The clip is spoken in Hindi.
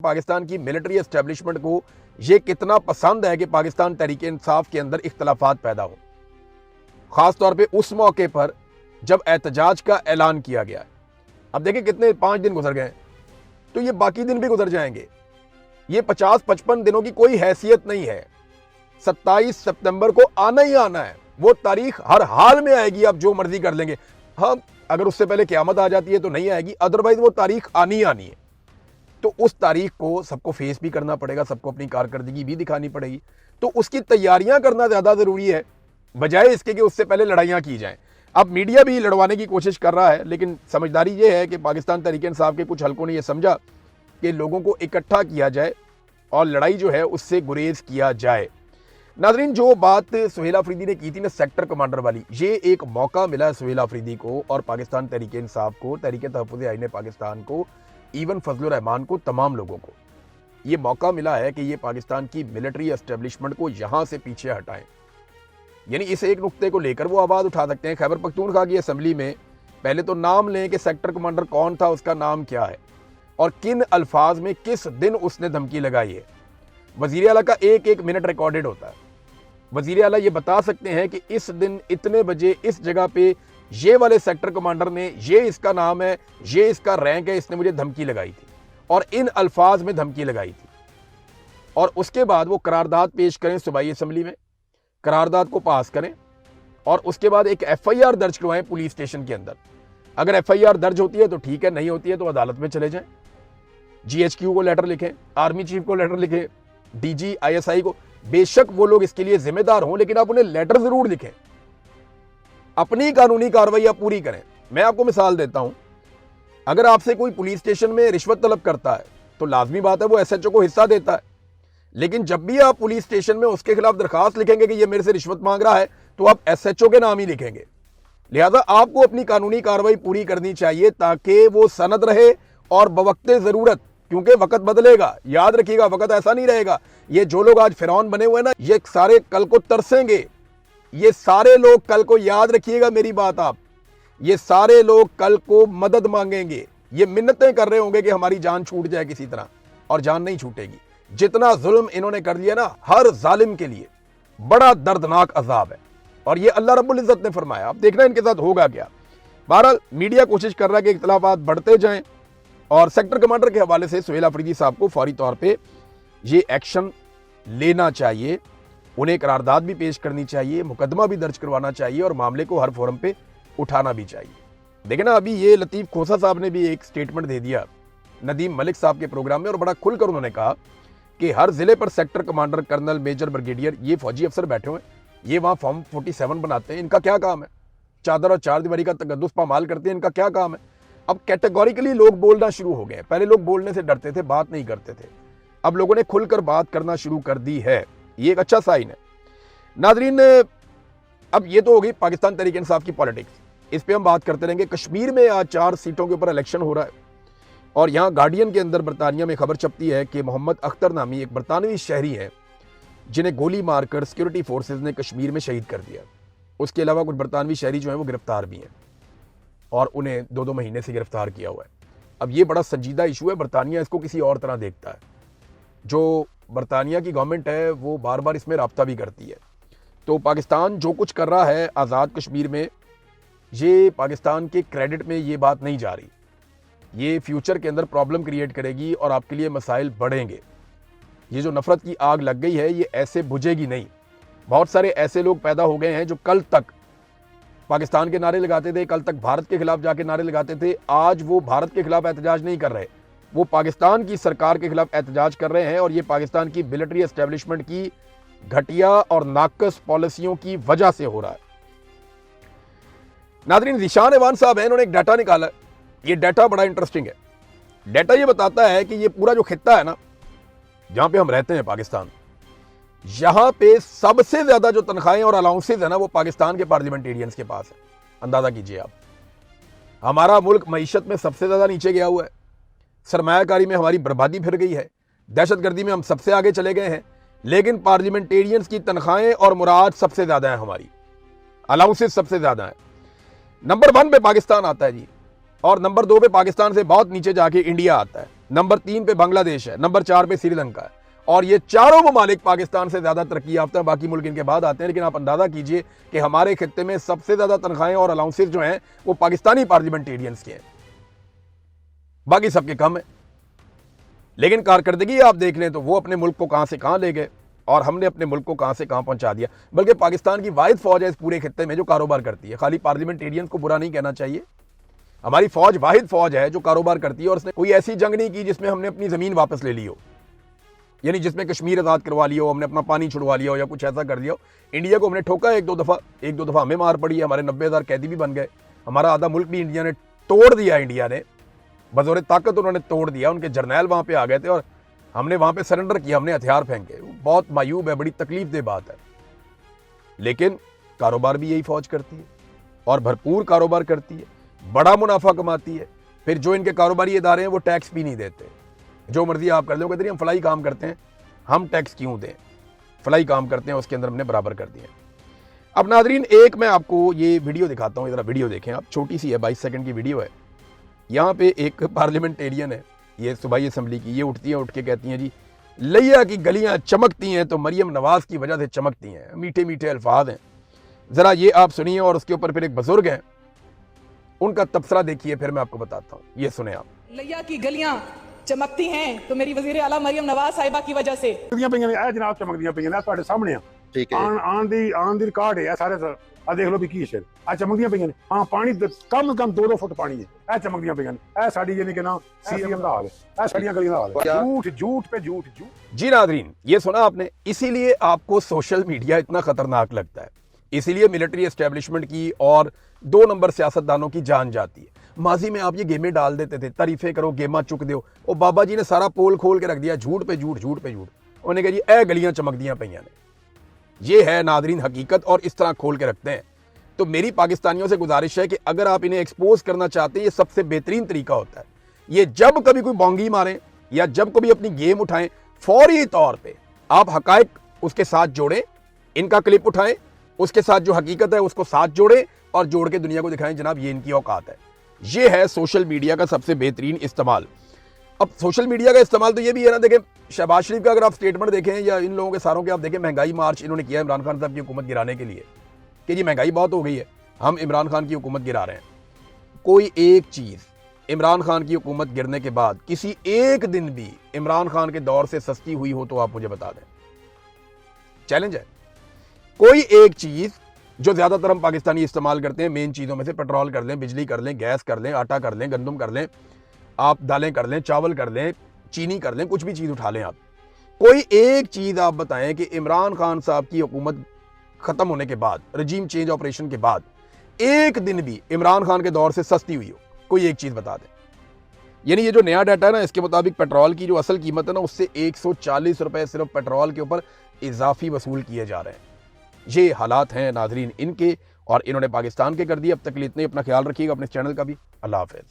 पाकिस्तान की मिलिट्री एस्टेब्लिशमेंट को ये कितना पसंद है कि पाकिस्तान तहरीक इंसाफ के अंदर इख्तलाफात पैदा हो, खास तौर पे उस मौके पर जब एहतजाज का ऐलान किया गया। अब देखिए कितने 5 दिन गुजर गए, तो ये बाकी दिन भी गुजर जाएंगे। ये 50-55 दिनों की कोई हैसियत नहीं है। 27 सितंबर को आना ही आना है, वो तारीख हर हाल में आएगी, आप जो मर्जी कर लेंगे। हाँ, अगर उससे पहले क़यामत आ जाती है तो नहीं आएगी, अदरवाइज वो तारीख आनी ही आनी है। तो उस तारीख को सबको फेस भी करना पड़ेगा, सबको अपनी कारकर्दगी भी दिखानी पड़ेगी। तो उसकी तैयारियां करना ज्यादा जरूरी है, बजाय इसके कि उससे पहले लड़ाइयां की जाएं। अब मीडिया भी लड़वाने की कोशिश कर रहा है, लेकिन समझदारी ये है कि पाकिस्तान तहरीक इंसाफ के कुछ हलकों ने यह समझा कि लोगों को इकट्ठा किया जाए और लड़ाई जो है उससे गुरेज किया जाए। नाजरीन, जो बात सुहेल अफरीदी ने की थी ना सेक्टर कमांडर वाली, ये एक मौका मिला है सुहेल अफरीदी को और पाकिस्तान तहरीक इंसाफ को, तहरीक तहफ़्फ़ुज़ आईन पाकिस्तान को, इवन फजलुर रहमान को, तमाम लोगों को ये मौका मिला है कि ये पाकिस्तान की मिलिट्री एस्टेब्लिशमेंट को यहां से पीछे हटाएं। यानी इस एक नुक्ते को लेकर वो आवाज उठा सकते हैं। खैबर पख्तूनख्वा की असेंबली में पहले तो नाम लें कि सेक्टर कमांडर कौन था, उसका नाम क्या है और किन अल्फाज में किस दिन उसने धमकी लगाई है। वजीर आला का एक एक मिनट रिकॉर्डेड होता है। वजीर आला ये बता सकते हैं कि इस दिन इतने बजे इस जगह पे ये वाले सेक्टर कमांडर ने, ये इसका नाम है, ये इसका रैंक है, इसने मुझे धमकी लगाई थी और इन अल्फाज में धमकी लगाई थी। और उसके बाद वो करारदाद पेश करें सूबाई असेंबली में, करारदाद को पास करें और उसके बाद एक FIR दर्ज करवाएं पुलिस स्टेशन के अंदर। अगर FIR दर्ज होती है तो ठीक है, नहीं होती है तो अदालत में चले जाएं। GHQ को लेटर लिखें, आर्मी चीफ को लेटर लिखें, DG ISI को। बेशक वो लोग इसके लिए जिम्मेदार हों, लेकिन आप उन्हें लेटर जरूर लिखें, अपनी कानूनी कार्रवाई आप पूरी करें। मैं आपको मिसाल देता हूं, अगर आपसे कोई पुलिस स्टेशन में रिश्वत तलब करता है तो लाजमी बात है वो SHO को हिस्सा देता है, लेकिन जब भी आप पुलिस स्टेशन में उसके खिलाफ दरखास्त लिखेंगे कि ये मेरे से रिश्वत मांग रहा है, तो आप SHO के नाम ही लिखेंगे। लिहाजा आपको अपनी कानूनी कार्रवाई पूरी करनी चाहिए ताकि वो सनद रहे और बवक्ते जरूरत, क्योंकि वक्त बदलेगा। याद रखिएगा, वक्त ऐसा नहीं रहेगा। ये जो लोग आज फिरौन बने हुए ना, ये सारे कल को तरसेंगे। ये सारे लोग कल को, याद रखिएगा मेरी बात आप, ये सारे लोग कल को मदद मांगेंगे। ये मिन्नतें कर रहे होंगे कि हमारी जान छूट जाए किसी तरह, और जान नहीं छूटेगी। जितना जुल्म इन्होंने कर दिया ना, हर जालिम के लिए बड़ा दर्दनाक अजाब है और ये अल्लाह रब्बुल इज्जत ने फरमाया। अब देखना इनके साथ होगा क्या। बहरहाल मीडिया कोशिश कर रहा है कि इख्तलाफात बढ़ते जाएं और सेक्टर कमांडर के हवाले से सुहेल अफरीदी साहब को फौरी तौर पे ये एक्शन लेना चाहिए, उन्हें करारदाद भी पेश करनी चाहिए, मुकदमा भी दर्ज करवाना चाहिए और मामले को हर फोरम पे उठाना भी चाहिए। देखें ना, अभी ये लतीफ़ खोसा साहब ने भी एक स्टेटमेंट दे दिया नदीम मलिक साहब के प्रोग्राम में और बड़ा खुलकर उन्होंने कहा कि हर जिले पर sector commander, colonel, major, brigadier, ये फौजी अफसर बैठे हुए हैं, ये वहाँ फॉर्म 47 बनाते हैं, इनका क्या काम है? चादर और चार दीवारी का तकद्दुस पामाल करते हैं, इनका क्या काम है? अब कैटेगोरिकली लोग बोलना शुरू हो गए। पहले लोग बोलने से डरते थे, बात नहीं करते थे, अब लोगों ने खुलकर बात करना शुरू कर दी है। ये एक अच्छा साइन है। नाजरीन, अब ये तो हो गई पाकिस्तान तहरीक इंसाफ की पॉलिटिक्स, इस पे हम बात करते रहेंगे। कश्मीर में आज 4 सीटों के ऊपर इलेक्शन हो रहा है और यहाँ गार्डियन के अंदर बरतानिया में खबर छपती है कि मोहम्मद अख्तर नामी एक बरतानवी शहरी है जिन्हें गोली मारकर सिक्योरिटी फोर्सेज ने कश्मीर में शहीद कर दिया। उसके अलावा कुछ बरतानवी शहरी जो हैं वो गिरफ्तार भी हैं और उन्हें 2-2 महीने से गिरफ्तार किया हुआ है। अब ये बड़ा संजीदा इशू है, बरतानिया इसको किसी और तरह देखता है। जो बरतानिया की गवर्नमेंट है वो बार बार इसमें राब्ता भी करती है। तो पाकिस्तान जो कुछ कर रहा है आज़ाद कश्मीर में, ये पाकिस्तान के क्रेडिट में ये बात नहीं जा रही। ये फ्यूचर के अंदर प्रॉब्लम क्रिएट करेगी और आपके लिए मसाइल बढ़ेंगे। ये जो नफरत की आग लग गई है ये ऐसे बुझेगी नहीं। बहुत सारे ऐसे लोग पैदा हो गए हैं जो कल तक पाकिस्तान के नारे लगाते थे, कल तक भारत के खिलाफ जाके नारे लगाते थे। आज वो भारत के खिलाफ एहतजाज नहीं कर रहे, वो पाकिस्तान की सरकार के खिलाफ एहतजाज कर रहे हैं और ये पाकिस्तान की मिलिट्री एस्टेब्लिशमेंट की घटिया और नाकस पॉलिसियों की वजह से हो रहा है। नाज़रीन, ज़ीशान एवान साहब हैं, इन्होंने एक डाटा निकाला। ये डाटा बड़ा इंटरेस्टिंग है। डाटा ये बताता है कि ये पूरा जो खित्ता है ना जहां पे हम रहते हैं पाकिस्तान, यहां पे सबसे ज्यादा जो तनख्वाहें और अलाउंसेज है ना वो पाकिस्तान के पार्लियामेंटेरियंस के पास है। अंदाजा कीजिए आप, हमारा मुल्क मईशत में सबसे ज्यादा नीचे गया हुआ है, सरमायाकारी में हमारी बर्बादी फिर गई है, दहशतगर्दी में हम सबसे आगे चले गए हैं, लेकिन पार्लियामेंटेरियंस की तनख्वाहें और मुराद सबसे ज्यादा है, हमारी अलाउंसेज सबसे ज्यादा है। नंबर 1 पे पाकिस्तान आता है जी, और नंबर 2 पे पाकिस्तान से बहुत नीचे जाके इंडिया आता है। नंबर 3 पे बांग्लादेश है, नंबर 4 पे श्रीलंका है। और ये चारों ममालिक पाकिस्तान से ज्यादा तरक्की याफ्ता, बाकी मुल्क इनके बाद आते हैं। लेकिन आप अंदाजा कीजिए कि हमारे खित्ते में सबसे ज्यादा तनख्वाहें और अलाउंसेस जो हैं वो पाकिस्तानी पार्लियामेंटेरियंस के हैं, बाकी सबके कम है। लेकिन कारकर्दगी आप देख लें तो वो अपने मुल्क को कहां से कहां ले गए और हमने अपने मुल्क को कहां से कहां पहुंचा दिया। बल्कि पाकिस्तान की वाहिद फौज है इस पूरे खित्ते में जो कारोबार करती है। खाली पार्लियामेंटेरियंस को बुरा नहीं कहना चाहिए, हमारी फौज वाहिद फौज है जो कारोबार करती है। और उसने कोई ऐसी जंग नहीं की जिसमें हमने अपनी जमीन वापस ले ली हो, यानी जिसमें कश्मीर आजाद करवा लिया हो, हमने अपना पानी छुड़वा लिया हो या कुछ ऐसा कर दिया हो। इंडिया को हमने ठोका एक दो दफा हमें मार पड़ी है, हमारे 90,000 कैदी भी बन गए, हमारा आधा मुल्क भी इंडिया ने तोड़ दिया। इंडिया ने बजौरे ताकत उन्होंने तोड़ दिया, उनके जर्नैल वहां पे आ गए थे और हमने वहां पे सरेंडर किया, हमने हथियार फेंके। बहुत मायूब है, बड़ी तकलीफ दे बात है। लेकिन कारोबार भी यही फौज करती है और भरपूर कारोबार करती है, बड़ा मुनाफा कमाती है। फिर जो इनके कारोबारी इदारे हैं वो टैक्स भी नहीं देते, जो मर्जी आप कर लो, कहते हैं हम फलाई काम करते हैं, हम टैक्स क्यों दें, फलाई काम करते हैं उसके अंदर हमने बराबर कर दिया। अब नाजरीन एक मैं आपको ये वीडियो दिखाता हूँ, जरा वीडियो देखें आप, छोटी सी है, 22 सेकंड की वीडियो है। यहाँ पे एक पार्लियामेंटेरियन है, ये सूबाई असम्बली की, ये उठती है, उठ के कहती हैं जी लिया की गलियां चमकती हैं तो मरियम नवाज की वजह से चमकती हैं। मीठे मीठे अल्फाज हैं, जरा ये आप सुनिए। और उसके ऊपर फिर एक बुजुर्ग हैं, उनका तबसरा देखिए, फिर मैं आपको बताता हूँ, ये सुने आप। लिया की गलियां चमकती हैं तो मेरी वजीर आला मरियम नवाज साहिबा की वजह से जनाब चमकदियां पईयां ने ਤੁਹਾਡੇ ਸਾਹਮਣੇ ਆ। ठीक है ਆਣ ਦੀ ਰਿਕਾਰਡ ਹੈ ਸਾਰੇ ਆ ਦੇਖ ਲਓ ਵੀ ਕੀ ਸ਼ੇਰ ਆ ਚਮਕਦੀਆਂ ਪਈਆਂ ਨੇ। ਹਾਂ ਪਾਣੀ ਕਮ 2 ਫੁੱਟ ਪਾਣੀ ਹੈ, ਇਹ ਚਮਕਦੀਆਂ ਪਈਆਂ ਨੇ। ਇਹ ਸਾਡੀ ਯਾਨੀ ਕਿ ਨਾ ਸੀਐਮ ਦਾ ਹਾਲ ਹੈ, ਇਹ ਸਾਡੀਆਂ ਗਲੀਆਂ ਦਾ ਹਾਲ ਹੈ। झूठ झूठ पे झूठ झूठ। जी नादरीन ये सुना आपने, इसीलिए आपको सोशल मीडिया इतना खतरनाक लगता है, इसीलिए मिलिट्री एस्टेब्लिशमेंट की और 2 नंबर सियासतदानों की जान जाती है। माजी में आप ये गेमें डाल देते थे, तारीफें करो गेमा चुक दो, और बाबा जी ने सारा पोल खोल के रख दिया, झूठ पे झूठ, झूठ पे झूठ। उन्होंने कहा जी ए गलियां चमकदियां पईयां ने। ये है नादरीन हकीकत, और इस तरह खोल के रखते हैं। तो मेरी पाकिस्तानियों से गुजारिश है कि अगर आप इन्हें एक्सपोज करना चाहते हैं, ये सबसे बेहतरीन तरीका होता है। ये जब कभी कोई बोंगी मारें या जब कभी अपनी गेम उठाएं, फौरी तौर पर आप हकायक उसके साथ जोड़ें, इनका क्लिप उठाएं, उसके साथ जो हकीकत है उसको साथ जोड़ें और जोड़ के दुनिया को दिखाएं जनाब ये इनकी औकात है। ये है सोशल मीडिया का सबसे बेहतरीन इस्तेमाल। अब सोशल मीडिया का इस्तेमाल तो ये भी है ना, देखें शहबाज शरीफ का अगर आप स्टेटमेंट देखें या इन लोगों के सारों के आप देखें, महंगाई मार्च इन्होंने किया इमरान खान साहब की हुकूमत गिराने के लिए कि जी महंगाई बहुत हो गई है, हम इमरान खान की हुकूमत गिरा रहे हैं। कोई एक चीज़ इमरान खान की हुकूमत गिरने के बाद किसी एक दिन भी इमरान खान के दौर से सस्ती हुई हो तो आप मुझे बता दें, चैलेंज है। कोई एक चीज़ जो ज़्यादातर हम पाकिस्तानी इस्तेमाल करते हैं, मेन चीज़ों में से पेट्रोल कर लें, बिजली कर लें, गैस कर लें, आटा कर लें, गंदम कर लें, आप दालें कर लें, चावल कर लें, चीनी कर लें, कुछ भी चीज़ उठा लें आप, कोई एक चीज़ आप बताएं कि इमरान खान साहब की हुकूमत ख़त्म होने के बाद, रजीम चेंज ऑपरेशन के बाद एक दिन भी इमरान खान के दौर से सस्ती हुई हो, कोई एक चीज़ बता दें। यानी ये जो नया डाटा है ना, इसके मुताबिक पेट्रोल की जो असल कीमत है ना, उससे 140 रुपये सिर्फ पेट्रोल के ऊपर इजाफी वसूल किए जा रहे हैं। ये हालात हैं नाजरीन इनके, और इन्होंने पाकिस्तान के कर दिए। अब तक के लिए इतने, अपना ख्याल रखिएगा, अपने चैनल का भी। अल्लाह हाफ़िज़।